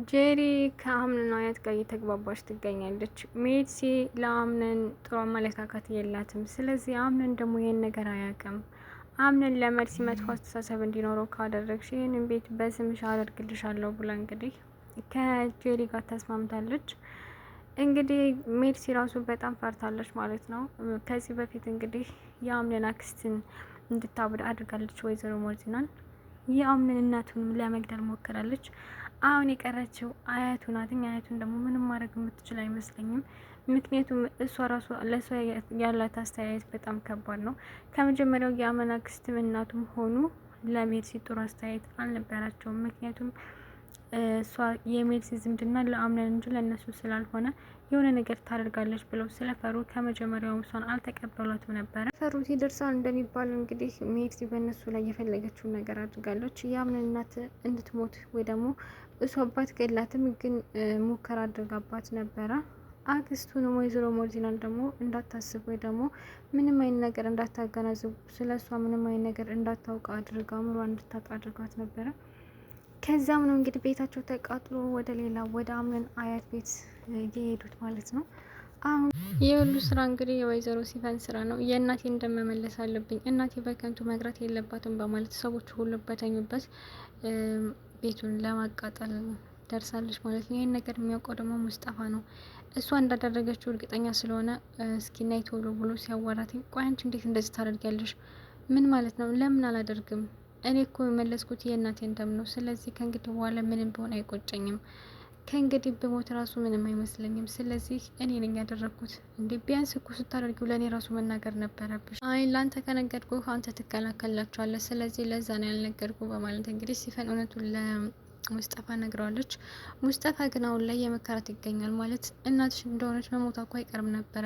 ጄሪ ከአምነን አያት ጋር እየተግባባች ትገኛለች። ሜርሲ ለአምነን ጥሩ አመለካከት የላትም። ስለዚህ አምነን ደግሞ ይህን ነገር አያውቅም። አምነን ለመርሲ መጥፎ አስተሳሰብ እንዲኖረው ካደረግሽ ይህንን ቤት በስምሽ አደርግልሻለሁ ብላ እንግዲህ ከጄሪ ጋር ተስማምታለች። እንግዲህ ሜርሲ ራሱ በጣም ፈርታለች ማለት ነው። ከዚህ በፊት እንግዲህ የአምነን አክስትን እንድታብድ አድርጋለች ወይዘሮ ሞርዚናን። የአምነን እናቱንም ለመግደል ሞክራለች። አሁን የቀረችው አያቱ ናት። አያቱን ደግሞ ምንም ማድረግ የምትችል አይመስለኝም። ምክንያቱም እሷ ራሱ ለእሷ ያላት አስተያየት በጣም ከባድ ነው። ከመጀመሪያው የአመን አክስትም እናቱም ሆኑ ለሜርሲ ጥሩ አስተያየት አልነበራቸውም። ምክንያቱም እሷ የሜርሲ ዝምድና ለአምነን እንጂ ለእነሱ ስላልሆነ የሆነ ነገር ታደርጋለች ብለው ስለፈሩ ከመጀመሪያው እሷን አልተቀበሏትም ነበረ። ፈሩት ይደርሳል እንደሚባል እንግዲህ ሜርሲ በእነሱ ላይ የፈለገችውን ነገር አድርጋለች። የአምነን እናት እንድትሞት ወይ ደግሞ እሷ አባት ገላትም ግን ሙከራ አድርጋባት ነበረ። አክስቱንም ወይዘሮ ሞርዚናን ደግሞ እንዳታስብ ወይ ደግሞ ምንም አይነት ነገር እንዳታገናዝቡ ስለ እሷ ምንም አይነት ነገር እንዳታውቅ አድርጋ አእምሯ እንድታጣ አድርጋት ነበረ። ከዛም ነው እንግዲህ ቤታቸው ተቃጥሎ ወደ ሌላ ወደ አምነን አያት ቤት የሄዱት ማለት ነው። አሁን የሁሉ ስራ እንግዲህ የወይዘሮ ሲፈን ስራ ነው። የእናቴ እንደመመለስ አለብኝ፣ እናቴ በከንቱ መቅረት የለባትም በማለት ሰዎች ሁሉ በተኙበት ቤቱን ለማቃጠል ደርሳለች ማለት ነው። ይህን ነገር የሚያውቀው ደግሞ ሙስጠፋ ነው። እሷ እንዳደረገችው እርግጠኛ ስለሆነ እስኪ ናይ ቶሎ ብሎ ሲያዋራት፣ ቆይ አንቺ እንዴት እንደዚህ ታደርጊያለሽ? ምን ማለት ነው? ለምን አላደርግም? እኔ እኮ የመለስኩት የእናቴን ደም ነው። ስለዚህ ከእንግዲህ በኋላ ምንም ቢሆን አይቆጨኝም። ከእንግዲህ በሞት ራሱ ምንም አይመስለኝም። ስለዚህ እኔ ነኝ ያደረግኩት። እንዴ ቢያንስ እኮ ስታደርጊው ለእኔ ራሱ መናገር ነበረብሽ። አይ ለአንተ ከነገርኩ አንተ ትከላከላቸዋለህ። ስለዚህ ለዛ ነው ያልነገርኩ በማለት እንግዲህ ሲፈን እውነቱን ለሙስጠፋ ነግረዋለች። ሙስጠፋ ግን አሁን ላይ የመከራት ይገኛል። ማለት እናትሽ እንደሆነች መሞቷ እኮ አይቀርም ነበረ።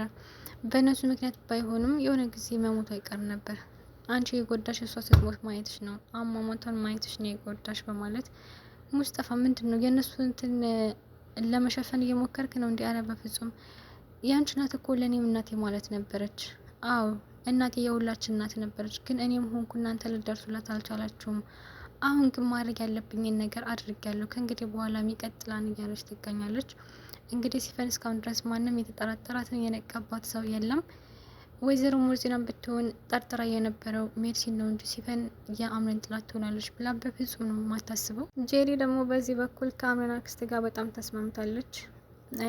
በእነሱ ምክንያት ባይሆንም የሆነ ጊዜ መሞቷ አይቀርም ነበር። አንቺ የጎዳሽ እሷ ስትሞት ማየትሽ ነው፣ አሟሟቷን ማየትሽ ነው የጎዳሽ በማለት ሙስጠፋ ምንድን ነው የእነሱ እንትን ለመሸፈን እየሞከርክ ነው? እንዲ አረ በፍጹም ያንቺ እናት እኮ ለእኔም እናቴ ማለት ነበረች። አዎ እናቴ የሁላችን እናት ነበረች፣ ግን እኔም ሆንኩ እናንተ ልደርሱላት አልቻላችሁም። አሁን ግን ማድረግ ያለብኝን ነገር አድርጊያለሁ። ከእንግዲህ በኋላ የሚቀጥላን እያለች ትገኛለች። እንግዲህ ሲፈን እስካሁን ድረስ ማንም የተጠራጠራትን የነቃባት ሰው የለም። ወይዘሮ ሞርዚናን ብትሆን ጠርጥራ የነበረው ሜርሲን ነው እንጂ ሲፈን የአምነን ጥላት ትሆናለች ብላ በፍጹም ነው የማታስበው። ጄሪ ደግሞ በዚህ በኩል ከአምነን አክስት ጋር በጣም ተስማምታለች።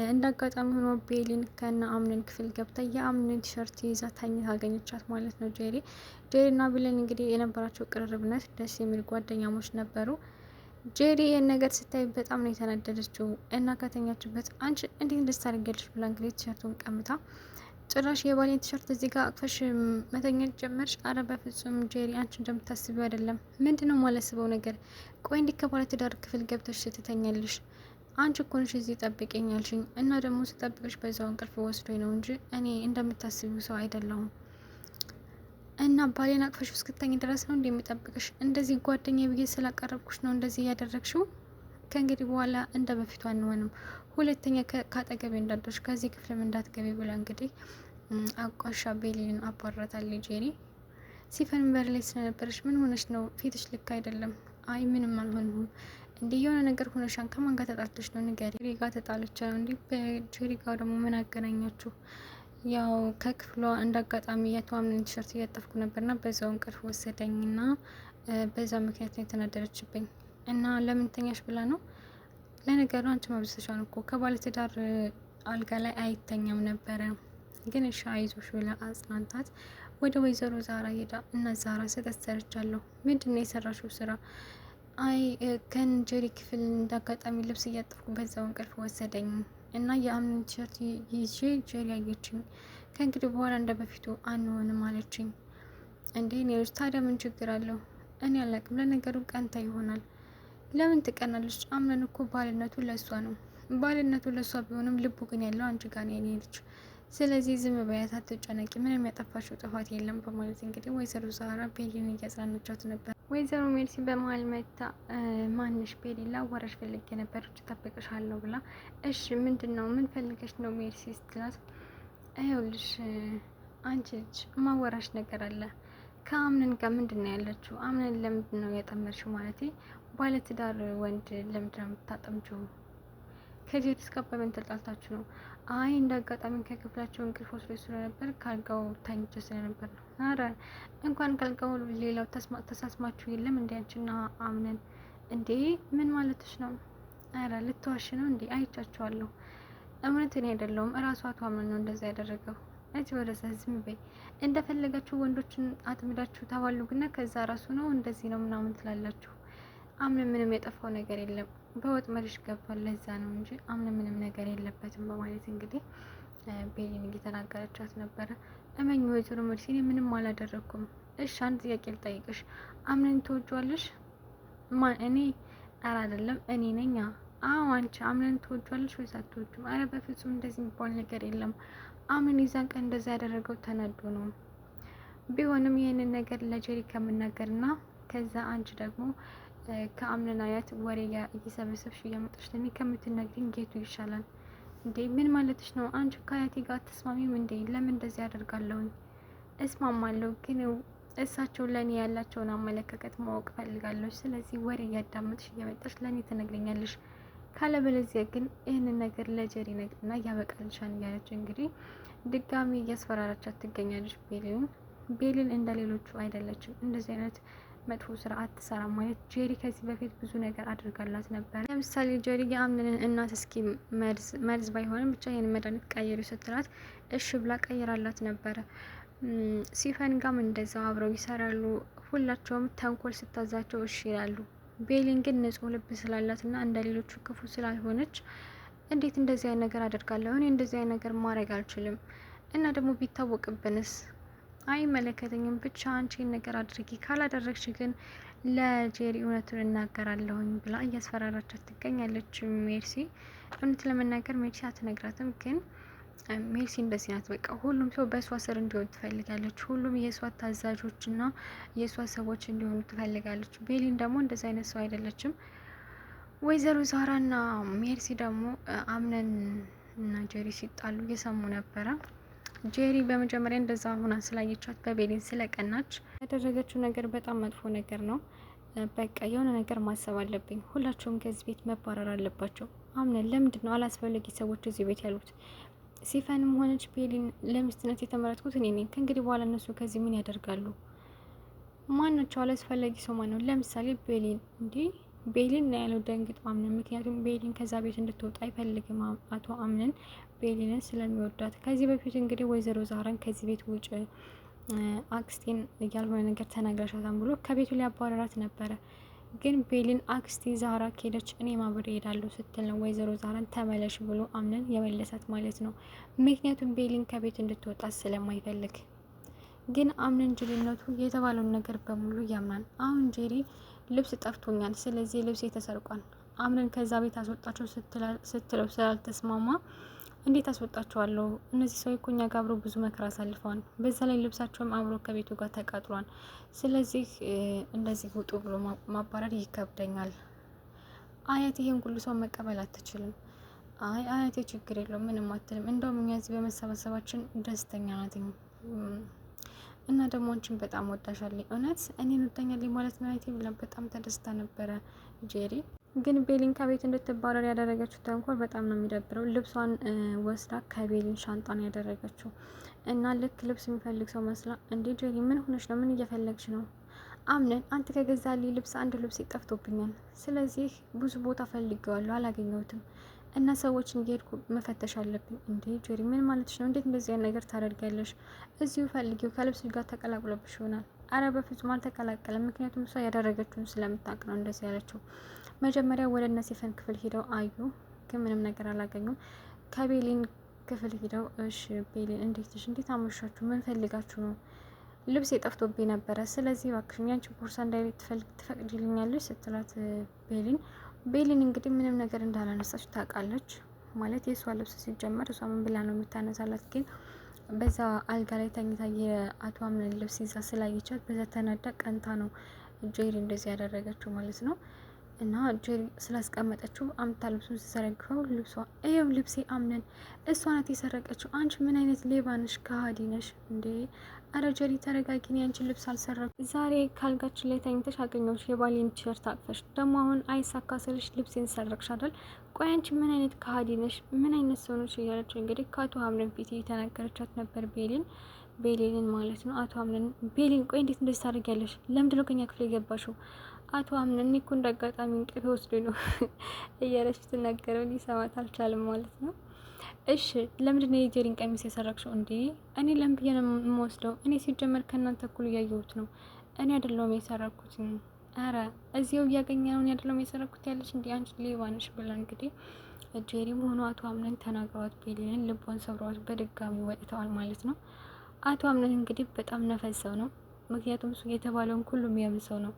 እንደ አጋጣሚ ሆኖ ቤሊን ከነ አምነን ክፍል ገብታ የአምነን ቲሸርት ይዛ ታኝታ አገኘቻት ማለት ነው። ጄሪና ቤሊን እንግዲህ የነበራቸው ቅርርብነት ደስ የሚል ጓደኛሞች ነበሩ። ጄሪ ይህን ነገር ስታይ በጣም ነው የተናደደችው እና ከተኛችበት አንቺ እንዴት እንደዚህ ታደርጊያለሽ ብላ እንግዲህ ቲሸርቱን ቀምታ ጭራሽ የባሌን ቲሸርት እዚህ ጋር አቅፈሽ መተኛት ጀመርሽ? አረ በፍጹም ጄሪ አንቺ እንደምታስቢው አይደለም። ምንድነው ማለስበው ነገር? ቆይ እንዲህ ከባለ ትዳር ክፍል ገብተሽ ትተኛለሽ? አንቺ እኮ ነሽ እዚህ ጠብቀኝ ያልሽኝ እና ደግሞ ስጠብቅሽ በዛው እንቅልፍ ወስዶኝ ነው እንጂ እኔ እንደምታስቢው ሰው አይደለሁም። እና ባሌን አቅፈሽ እስክተኝ ድረስ ነው እንደሚጠብቅሽ? እንደዚህ ጓደኛ ብዬ ስላቀረብኩሽ ነው እንደዚህ እያደረግሽው? ከእንግዲህ በኋላ እንደ በፊቱ አንሆንም። ሁለተኛ ከአጠገቤ እንዳደርሽ ከዚህ ክፍልም እንዳትገቢ ብላ እንግዲህ አቋሻ ቤሊን አባራታለች። ጄሪ ሲፈን በር ላይ ስለነበረች ምን ሆነች ነው? ፊትሽ ልክ አይደለም። አይ ምንም አልሆንኩም። እንዲህ የሆነ ነገር ሆነሻን? ከማን ጋር ተጣልተሽ ነው? ንገሪ። ጄሪ ጋር ተጣልቻ ነው። እንዲህ በጄሪ ጋር ደግሞ ምን አገናኛችሁ? ያው ከክፍሏ እንደ አጋጣሚ የቷምን ቲሸርት እያጠፍኩ ነበርና በዛው እንቅልፍ ወሰደኝና በዛ ምክንያት ነው የተናደረችብኝ እና ለምን ተኛሽ ብላ ነው። ለነገሩ አንቺ መብሰሻን እኮ ከባለትዳር አልጋ ላይ አይተኛም ነበረ። ግን እሺ አይዞሽ ብላ አጽናንታት ወደ ወይዘሮ ዛራ ሄዳ እና ዛራ ስህተት ሰርቻለሁ። ምንድን ነው የሰራሽው ስራ? አይ ከንጀሪ ክፍል እንዳጋጣሚ ልብስ እያጠፍኩ በዛው እንቅልፍ ወሰደኝ እና የአምንን ቲሸርት ይዤ ጀሪ አየችኝ። ከእንግዲህ በኋላ እንደ በፊቱ አንሆንም አለችኝ። እንዴ ኔሮች ታዲያ ምን ችግር አለው? እኔ አላቅም። ለነገሩ ቀንታ ይሆናል። ለምን ትቀናለች? አምነን እኮ ባልነቱ ለእሷ ነው። ባልነቱ ለእሷ ቢሆንም ልቡ ግን ያለው አንቺ ጋር ነው የኔ ልጅ። ስለዚህ ዝም በያት፣ አትጨነቂ፣ ምንም ያጠፋሽው ጥፋት የለም በማለት እንግዲህ ወይዘሮ ዛራ ቤሊን እያጽናነቻት ነበር። ወይዘሮ ሜርሲ በመሀል መታ ማንሽ ቤሊ ላዋራሽ ፈልጌ ነበር ጠብቅሻለሁ ብላ እሺ ምንድን ነው ምን ፈልገሽ ነው ሜርሲ ስትላት ይኸውልሽ አንቺ ልጅ ማዋራሽ ነገር አለ። ከአምነን ጋር ምንድን ነው ያለችው? አምነን ለምንድን ነው ያጠመርሽው? ማለት ባለትዳር ወንድ ለምንድን ነው የምታጠምጂው? ከጄሪስ ጋር በምን ተጣልታችሁ ነው? አይ እንደ አጋጣሚ ከክፍላቸው እንቅልፍ ወስዶ ስለነበር ካልጋው ተኝቼ ስለነበር ነው። አረ እንኳን ካልጋው ሌላው ተሳስማችሁ የለም እንዴ አንቺና አምነን? እንዴ ምን ማለትሽ ነው? አረ ልትዋሽ ነው እንዴ? አይቻችኋለሁ። እውነት እኔ አይደለሁም እራሱ አቶ አምነን ነው እንደዛ ያደረገው። እጅ ወደዛ ዝም በይ። እንደፈለጋችሁ ወንዶችን አጥምዳችሁ ተባሉ ግና ከዛ ራሱ ነው እንደዚህ ነው ምናምን ትላላችሁ። አምነን ምንም የጠፋው ነገር የለም። በወጥመድሽ ገባል። ለዛ ነው እንጂ አምነን ምንም ነገር የለበትም በማለት እንግዲህ ቤሊን እየተናገረቻት ነበረ። እመኝ ወይዘሮ መርሲ እኔ ምንም አላደረኩም። እሺ አንድ ጥያቄ ልጠይቅሽ፣ አምነን ትወጇዋለሽ? ማን? እኔ? ኧረ አይደለም እኔ ነኝ። አዎ አንቺ አምነን ትወጇዋለሽ ወይስ አትወጁም? አረ በፍጹም እንደዚህ የሚባል ነገር የለም። አምነን የዛን ቀን እንደዛ ያደረገው ተናዶ ነው። ቢሆንም ይህንን ነገር ለጀሪ ከምናገርና ከዛ አንቺ ደግሞ ከአምነን አያት ወሬ እየሰበሰብሽ እያመጣሽ ለኔ ከምትነግሪኝ ጌቱ ይሻላል። እንዴ ምን ማለትሽ ነው? አንቺ ከአያቴ ጋር አትስማሚም እንዴ? ለምን እንደዚህ ያደርጋለሁኝ? እስማማለሁ፣ ግን እሳቸው ለእኔ ያላቸውን አመለካከት ማወቅ ፈልጋለሁ። ስለዚህ ወሬ እያዳመጥሽ እየመጣሽ ለእኔ ትነግረኛለሽ። ካለበለዚያ ግን ይህንን ነገር ለጀሪ ነግርና ያበቃልሻል እያለች እንግዲህ ድጋሚ እያስፈራራቻት ትገኛለች። ቤሊን እንደ ሌሎቹ አይደለችም። እንደዚህ አይነት መጥፎ ስራ አትሰራም ማለት ጄሪ ከዚህ በፊት ብዙ ነገር አድርጋላት ነበር። ለምሳሌ ጄሪ የአምነንን እናት እስኪ መርዝ ባይሆንም ብቻ ይህን መድኃኒት ቀይሩ ስትላት እሺ ብላ ቀይራላት ነበረ። ሲፈን ጋም እንደዛው አብረው ይሰራሉ። ሁላቸውም ተንኮል ስታዛቸው እሺ ይላሉ። ቤሊን ግን ንጹሕ ልብ ስላላትና እንደ ሌሎቹ ክፉ ስላልሆነች እንዴት እንደዚህ አይነት ነገር አደርጋለሁ? እኔ እንደዚህ አይነት ነገር ማድረግ አልችልም። እና ደግሞ ቢታወቅብንስ? አይመለከተኝም፣ ብቻ አንቺን ነገር አድርጊ፣ ካላደረግሽ ግን ለጄሪ እውነቱን እናገራለሁኝ ብላ እያስፈራራቻት ትገኛለች። ሜርሲ እውነት ለመናገር ሜርሲ አትነግራትም፣ ግን ሜርሲ እንደዚህ ናት። በቃ ሁሉም ሰው በእሷ ስር እንዲሆን ትፈልጋለች። ሁሉም የእሷ ታዛዦች እና የእሷ ሰዎች እንዲሆኑ ትፈልጋለች። ቤሊን ደግሞ እንደዚህ አይነት ሰው አይደለችም። ወይዘሮ ዛራና ሜርሲ ደግሞ አምነን እና ጄሪ ሲጣሉ እየሰሙ ነበረ። ጄሪ በመጀመሪያ እንደዛ ሆና ስላየቻት በቤሊን ስለቀናች ያደረገችው ነገር በጣም መጥፎ ነገር ነው። በቃ የሆነ ነገር ማሰብ አለብኝ፣ ሁላቸውም ከዚህ ቤት መባረር አለባቸው። አምነን ለምንድን ነው አላስፈላጊ ሰዎች እዚህ ቤት ያሉት? ሲፈንም ሆነች ቤሊን ለሚስትነት የተመረጥኩት እኔ ነኝ። ከእንግዲህ በኋላ እነሱ ከዚህ ምን ያደርጋሉ? ማናቸው አላስፈላጊ ሰው ማን ነው? ለምሳሌ ቤሊን። እንዲህ ቤሊን ነው ያለው ደንግጦ አምነን። ምክንያቱም ቤሊን ከዛ ቤት እንድትወጣ አይፈልግም አቶ አምነን ቤሊንን ስለሚወዳት። ከዚህ በፊት እንግዲህ ወይዘሮ ዛራን ከዚህ ቤት ውጭ አክስቴን ያልሆነ ነገር ተናግረሻታን ብሎ ከቤቱ ሊያባረራት ነበረ። ግን ቤሊን አክስቴ ዛራ ከሄደች እኔ ማብሬ እሄዳለሁ ስትል ነው ወይዘሮ ዛራን ተመለሽ ብሎ አምነን የመለሳት ማለት ነው። ምክንያቱም ቤሊን ከቤት እንድትወጣ ስለማይፈልግ። ግን አምነን ጅልነቱ የተባለውን ነገር በሙሉ ያምናል። አሁን ጄሪ ልብስ ጠፍቶኛል፣ ስለዚህ ልብስ ተሰርቋል፣ አምነን ከዛ ቤት አስወጣቸው ስትለው ስላልተስማማ እንዴት አስወጣቸዋለሁ? እነዚህ ሰው እኛ ጋር አብሮ ብዙ መከራ አሳልፈዋል። በዛ ላይ ልብሳቸውም አብሮ ከቤቱ ጋር ተቃጥሏል። ስለዚህ እንደዚህ ውጡ ብሎ ማባረር ይከብደኛል። አያት ይሄን ሁሉ ሰው መቀበል አትችልም። አይ አያቴ ችግር የለውም ምንም አትልም። እንደውም እኛ እዚህ በመሰባሰባችን ደስተኛ ናት እና ደግሞ አንቺን በጣም ወዳሻለኝ። እውነት እኔን ወዳኛለኝ ማለት ነው አያቴ ብላ በጣም ተደስታ ነበረ ጄሪ። ግን ቤሊን ከቤት እንድትባረር ያደረገችው ተንኮል በጣም ነው የሚደብረው። ልብሷን ወስዳ ከቤሊን ሻንጣን ያደረገችው እና ልክ ልብስ የሚፈልግ ሰው መስላ፣ እንዴ ጄሪ ምን ሆነች ነው? ምን እየፈለግሽ ነው? አምነን አንተ ከገዛልኝ ልብስ አንድ ልብስ ጠፍቶብኛል። ስለዚህ ብዙ ቦታ ፈልጌዋለሁ አላገኘሁትም እና ሰዎችን እየሄድኩ መፈተሽ አለብኝ። እንዴ ጄሪ ምን ማለትሽ ነው? እንዴት እንደዚህ አይነት ነገር ታደርጊያለሽ? እዚሁ ፈልጊው፣ ከልብስ ጋር ተቀላቅሎብሽ ይሆናል። አረ በፍጹም አልተቀላቀለም። ምክንያቱም እሷ ያደረገችውን ስለምታውቅ ነው እንደዚህ ያለችው። መጀመሪያ ወደ እነ ሲፈን ክፍል ሂደው አዩ፣ ግን ምንም ነገር አላገኙም። ከቤሊን ክፍል ሂደው እሺ ቤሊን እንዴት አመሻችሁ? ምን ፈልጋችሁ ነው? ልብስ የጠፍቶብኝ ነበረ። ስለዚህ እባክሽኝ ያንቺን ቦርሳ እንዳይቤት ትፈቅጂልኛለች ስትላት ቤሊን እንግዲህ ምንም ነገር እንዳላነሳች ታውቃለች። ማለት የእሷ ልብስ ሲጀመር እሷ ምን ብላ ነው የምታነሳላት? ግን በዛ አልጋ ላይ ተኝታ የአቶ አምነን ልብስ ይዛ ስላየቻት በዛ ተናዳ ቀንታ ነው ጄሪ እንደዚህ ያደረገችው ማለት ነው። እና ጀሪ ስላስቀመጠችው አምታ ልብሱን ሲዘረግፈው ይኸው ልብሴ አምነን እሷ ናት የሰረቀችው። አንቺ ምን አይነት ሌባ ነሽ? ከሃዲ ነሽ እንዴ! አረ ጀሪ ተረጋጊን፣ ያንቺን ልብስ አልሰረኩም። ዛሬ ካልጋችን ላይ ተኝተሽ አገኘሁሽ የባሌን ቲሸርት አቅፈሽ፣ ደግሞ አሁን አይሳካ ስልሽ ልብሴን ሰረቅሽ አይደል? ቆይ አንቺ ምን አይነት ከሃዲ ነሽ? ምን አይነት ሰው ነሽ? እያለችው እንግዲህ ከአቶ ሀምለን ፊት እየተናገረቻት ነበር ቤሊንን ማለት ነው። አቶ ሀምለን ቤሊን ቆይ እንዴት እንደዚህ ታደርጊያለሽ? ለምንድነው ከኛ ክፍል የገባሽው? አቶ አምነን እኮ እንዳጋጣሚ እንቅልፍ ወስዶ ነው እያለች ትናገረው፣ ሊሰማት አልቻለም ማለት ነው። እሺ ለምንድነው የጀሪን ቀሚስ የሰረቅሽው? እንዴ እኔ ለምን ብዬ ነው የምወስደው? እኔ ሲጀመር ከእናንተ እኩል እያየሁት ነው። እኔ አይደለሁም የሰረኩት። አረ እዚው እያገኘ ነው። እኔ አይደለሁም የሰረኩት ያለች እንዲ አንቺ ሌባ ነሽ ብላ እንግዲህ ጀሪ መሆኑ አቶ አምነን ተናግረዋት ቤሊንን ልቧን ሰብረዋት በድጋሚ ወጥተዋል ማለት ነው። አቶ አምነን እንግዲህ በጣም ነፈሰው ነው። ምክንያቱም እሱ የተባለውን ሁሉም የሚያምን ሰው ነው።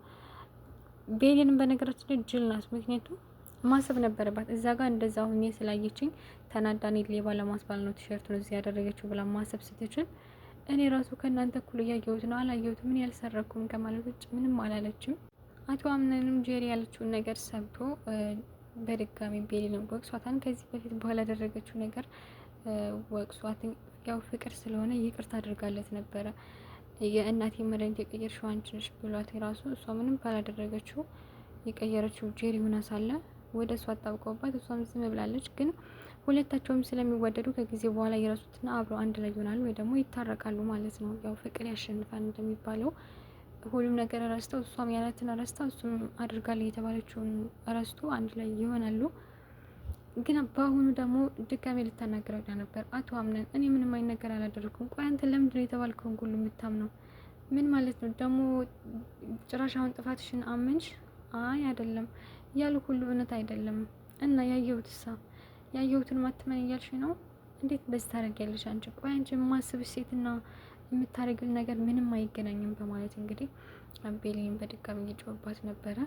ቤሊንም በነገራችን ላይ ጅል ናት። ምክንያቱም ማሰብ ነበረባት እዛ ጋር እንደዛ ሁኜ ስላየችኝ ተናዳኔ ሌባ ለማስባል ነው ቲሸርቱን እዚህ ያደረገችው ብላ ማሰብ ስትችል፣ እኔ ራሱ ከእናንተ እኩል እያየሁት ነው አላየሁትም፣ ምን ያልሰረኩም ከማለት ውጭ ምንም አላለችም። አቶ አምነንም ጄሪ ያለችውን ነገር ሰምቶ በድጋሚ ቤሊንም ወቅሷታን። ከዚህ በፊት በኋላ ያደረገችው ነገር ወቅሷትን። ያው ፍቅር ስለሆነ ይቅርታ አድርጋለት ነበረ። የእናቴ መድኃኒት የቀየርሽው አንቺ ነሽ ብሏት የራሱ እሷ ምንም ባላደረገችው የቀየረችው ጄሪ ሆና ሳለ ወደ እሷ አጣብቀውባት እሷም ዝም ብላለች። ግን ሁለታቸውም ስለሚወደዱ ከጊዜ በኋላ የረሱትና አብረው አንድ ላይ ይሆናሉ ወይ ደግሞ ይታረቃሉ ማለት ነው። ያው ፍቅር ያሸንፋል እንደሚባለው ሁሉም ነገር ረስተው እሷም ያላትን ረስተው እሱም አድርጋለች የተባለችውን ረስቶ አንድ ላይ ይሆናሉ። ግን በአሁኑ ደግሞ ድጋሜ ልታናገረው ነበር። አቶ አምነን እኔ ምንም አይነት ነገር አላደረኩም። ቆይ አንተ ለምንድን ነው የተባልከውን ሁሉ የምታምነው? ምን ማለት ነው ደግሞ? ጭራሽ አሁን ጥፋትሽን አመንሽ? አይ አይደለም ያሉ ሁሉ እውነት አይደለም። እና ያየሁትን ማትመን እያልሽ ነው? እንዴት በዚህ ታደርጊያለሽ አንቺ? ቆይ አንቺ የማስብሽ ሴትና የምታደርጊው ነገር ምንም አይገናኝም በማለት እንግዲህ ቤሊን በድጋሚ እየጮህባት ነበረ።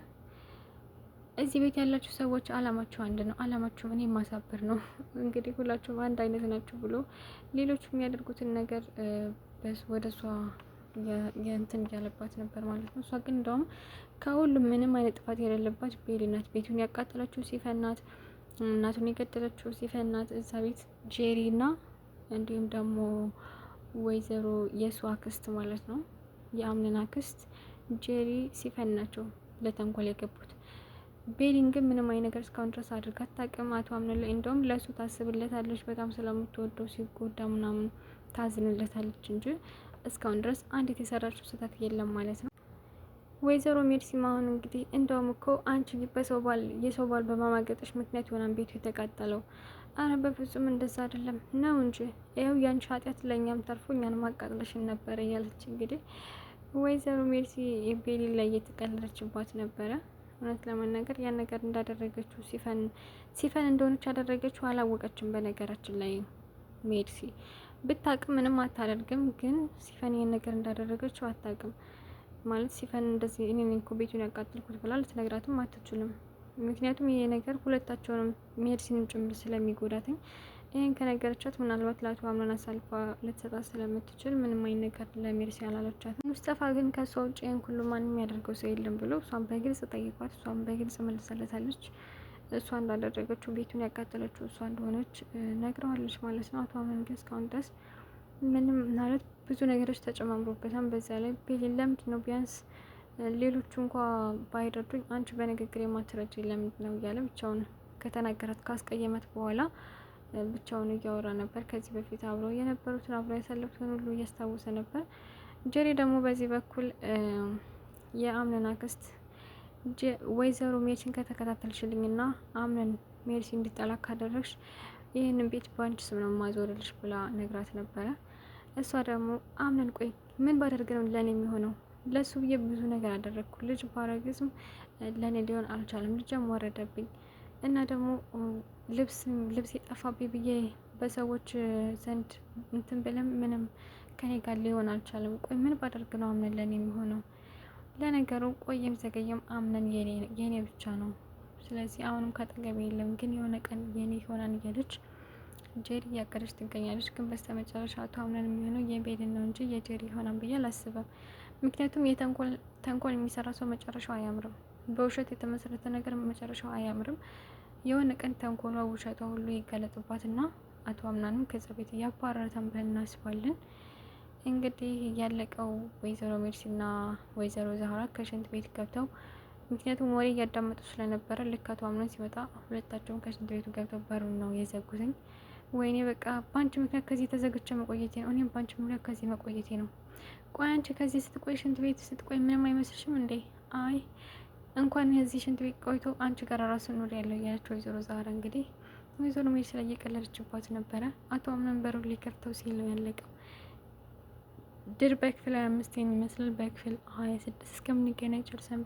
እዚህ ቤት ያላችሁ ሰዎች አላማችሁ አንድ ነው። አላማችሁ እኔ ማሳበር ነው። እንግዲህ ሁላችሁም አንድ አይነት ናችሁ ብሎ ሌሎቹ የሚያደርጉትን ነገር ወደ እሷ የእንትን እያለባት ነበር ማለት ነው። እሷ ግን እንደውም ከሁሉም ምንም አይነት ጥፋት የሌለባት ቤሊ ናት። ቤቱን ያቃጠለችው ሲፈን ናት። እናቱን የገደለችው ሲፈን ናት። እዛ ቤት ጄሪ እና እንዲሁም ደግሞ ወይዘሮ የእሷ አክስት ማለት ነው፣ የአምነን አክስት ጄሪ ሲፈን ናቸው ለተንኮል የገቡት። ቤሊን ግን ምንም አይነት ነገር እስካሁን ድረስ አድርጋ አታውቅም። አቶ አምነን ላይ እንደውም ለሱ ታስብለታለች፣ በጣም ስለምትወደው ሲጎዳ ምናምን ታዝንለታለች እንጂ እስካሁን ድረስ አንዲት የሰራችው ስህተት የለም ማለት ነው። ወይዘሮ ሜርሲም አሁን እንግዲህ እንደውም እኮ አንቺ የሰው ባል በማማገጥሽ ምክንያት ይሆናል ቤቱ የተቃጠለው። አረ በፍጹም እንደዛ አይደለም ነው እንጂ ይኸው ያንቺ ኃጢአት ለእኛም ተርፎ እኛን ማቃጥለሽን ነበረ እያለች እንግዲህ ወይዘሮ ሜርሲ ቤሊን ላይ እየተቀለለችባት ነበረ። እውነት ለመናገር ያን ነገር እንዳደረገችው ሲፈን እንደሆነች ያደረገችው አላወቀችም። በነገራችን ላይ ሜርሲ ብታቅም ምንም አታደርግም፣ ግን ሲፈን ይህን ነገር እንዳደረገችው አታቅም። ማለት ሲፈን እንደዚህ እኔ እኮ ቤቱን ያቃጥልኩት ብላ ልትነግራትም አትችልም። ምክንያቱም ይሄ ነገር ሁለታቸውንም ሜርሲንም ጭምር ስለሚጎዳትኝ ይህን ከነገረቻት ምናልባት ለአቶ አምነን አሳልፋ ልትሰጣት ስለምትችል ምንም አይነት ነገር ለሜርሲ አላለቻትም። ሙስጠፋ ግን ከሷ ውጭ ይህን ሁሉ ማንም ያደርገው ሰው የለም ብሎ እሷን በግልጽ ጠይቋት፣ እሷን በግልጽ መልሰለታለች። እሷ እንዳደረገችው ቤቱን ያቃጠለችው እሷ እንደሆነች ነግረዋለች ማለት ነው። አቶ አምነን ግን እስካሁን ድረስ ምንም ማለት ብዙ ነገሮች ተጨማምሮበታል። በዛ ላይ ቤሊን ለምንድን ነው ቢያንስ ሌሎቹ እንኳ ባይረዱኝ አንቺ በንግግር የማትረጅ ለምንድን ነው እያለ ብቻውን ከተናገራት ካስቀየመት በኋላ ብቻውን እያወራ ነበር። ከዚህ በፊት አብረው የነበሩትን አብረው ያሳለፉትን ሁሉ እያስታወሰ ነበር። ጀሪ ደግሞ በዚህ በኩል የአምነን አክስት ወይዘሮ ሜርሲን ከተከታተልሽልኝና አምነን ሜርሲ እንዲጠላ ካደረግሽ ይህንን ቤት በአንቺ ስም ነው ማዞርልሽ ብላ ነግራት ነበረ። እሷ ደግሞ አምነን ቆይ ምን ባደርግ ነው ለእኔ የሚሆነው? ለሱ ብዬ ብዙ ነገር አደረግኩ። ልጅ ባረግዝም ለእኔ ሊሆን አልቻለም። ልጅም ወረደብኝ እና ደግሞ ልብስ የጠፋብኝ ብዬ በሰዎች ዘንድ እንትን ብለም ምንም ከኔ ጋር ሊሆን አልቻለም። ቆይ ምን ባደርግ ነው አምነን ለኔ የሚሆነው? ለነገሩ ቆየም ዘገየም አምነን የኔ ብቻ ነው። ስለዚህ አሁንም ካጠገቤ የለም፣ ግን የሆነ ቀን የኔ ይሆናል እያለች ጄሪ እያቀደች ትገኛለች። ግን በስተመጨረሻ አቶ አምነን የሚሆነው የቤልን ነው እንጂ የጄሪ ይሆናል ብዬ አላስብም። ምክንያቱም ተንኮል የሚሰራ ሰው መጨረሻው አያምርም። በውሸት የተመሰረተ ነገር መጨረሻው አያምርም። የሆነ ቀን ተንኮሏ ውሸቷ ሁሉ ይጋለጥባትና አቶ አምናንም ከዛ ቤት እያባረረታን ብለን እናስባለን። እንግዲህ ያለቀው ወይዘሮ ሜርሲና ወይዘሮ ዛህራ ከሽንት ቤት ገብተው ምክንያቱም ወሬ እያዳመጡ ስለነበረ ልክ አቶ አምናን ሲመጣ ሁለታቸውም ከሽንት ቤቱ ገብተው በሩን ነው የዘጉትኝ። ወይኔ በቃ በአንቺ ምክንያት ከዚህ ተዘግቼ መቆየቴ ነው፣ እኔም በአንቺ ምክንያት ከዚህ መቆየቴ ነው። ቆይ አንቺ ከዚህ ስትቆይ ሽንት ቤት ስትቆይ ምንም አይመስልሽም እንዴ? አይ እንኳን የዚህ ሽንት ቤት ቆይቶ አንቺ ጋር ራሱ ኑር ያለው እያለችው ወይዘሮ ዛህራ እንግዲህ ወይዘሮ ሜርሲ ላይ እየቀለደችባት ነበረ። አቶ አምናን በሩን ሊከፍተው ሲል ነው ያለቀው። ድር በክፍል 25 ይመስላል። በክፍል 26 እስከምንገናኝ ጨርሰን